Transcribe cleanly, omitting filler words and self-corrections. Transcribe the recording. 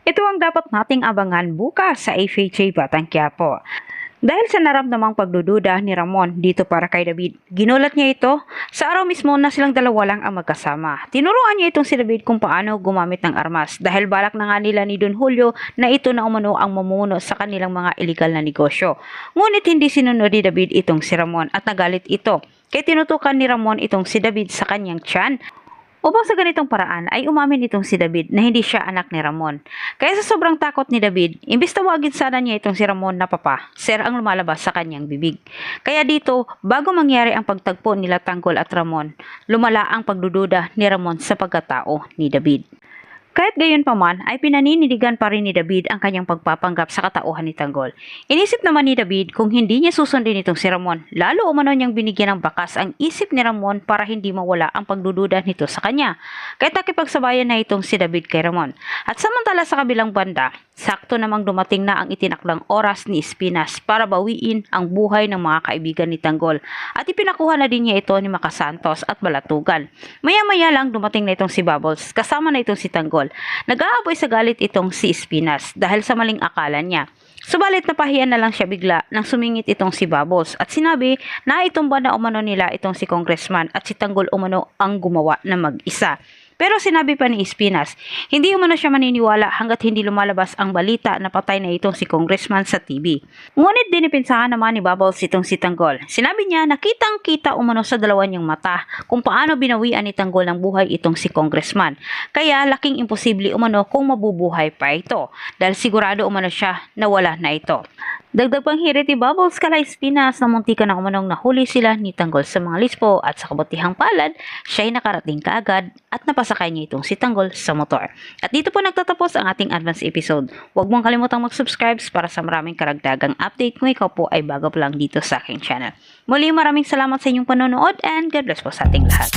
Ito ang dapat nating abangan bukas sa FHA Batang Quiapo. Dahil sa naramdamang pagdududa ni Ramon dito para kay David, ginulat niya ito sa araw mismo na silang dalawa lang ang magkasama. Tinuruan niya itong si David kung paano gumamit ng armas dahil balak na nga nila ni Don Julio na ito na umano ang mamumuno sa kanilang mga illegal na negosyo. Ngunit hindi sinunod ni David itong si Ramon at nagalit ito. Kaya tinutukan ni Ramon itong si David sa kanyang tiyan. Upang sa ganitong paraan ay umamin itong si David na hindi siya anak ni Ramon. Kaya sa sobrang takot ni David, imbis tawagin sana niya itong si Ramon na papa, sir ang lumalabas sa kanyang bibig. Kaya dito, bago mangyari ang pagtagpo nila Tanggol at Ramon, lumala ang pagdududa ni Ramon sa pagkatao ni David. Kahit gayon pa man, ay pinanindigan pa rin ni David ang kanyang pagpapanggap sa katauhan ni Tanggol. Inisip naman ni David kung hindi niya susundin itong si Ramon, lalo umano niyang binigyan ng bakas ang isip ni Ramon para hindi mawala ang pagdududa nito sa kanya. Kaya nakipagsabayan na itong si David kay Ramon. At samantala sa kabilang banda, sakto namang dumating na ang itinakdang oras ni Espinas para bawiin ang buhay ng mga kaibigan ni Tanggol. At ipinakuha na din niya ito ni Makasantos at Balatugan. Maya-maya lang dumating na itong si Bubbles, kasama na itong si Tanggol. Nag-aaboy sa galit itong si Espinas dahil sa maling akala niya. Subalit napahiyan na lang siya bigla nang sumingit itong si Bubbles at sinabi na itumba na umano nila itong si Congressman at si Tanggol umano ang gumawa na mag-isa. Pero sinabi pa ni Espinas, hindi umano siya maniniwala hanggat hindi lumalabas ang balita na patay na itong si Congressman sa TV. Ngunit dinipinsahan naman ni Bubbles itong si Tanggol. Sinabi niya na kitang-kita umano sa dalawa niyang mata kung paano binawian ni Tanggol ng buhay itong si Congressman. Kaya laking imposible umano kung mabubuhay pa ito dahil sigurado umano siya na wala na ito. Dagdag pang hirit ni Bubbles kala Espinas na muntika na umanong nahuli sila ni Tanggol sa mga lispo at sa kabutihang palad, siya'y nakarating kaagad at napasakay niya itong si Tanggol sa motor. At dito po nagtatapos ang ating advance episode. Huwag mong kalimutang mag-subscribe para sa maraming karagdagang update kung ikaw po ay bago pa lang dito sa aking channel. Muli maraming salamat sa inyong panonood and God bless po sa ating lahat.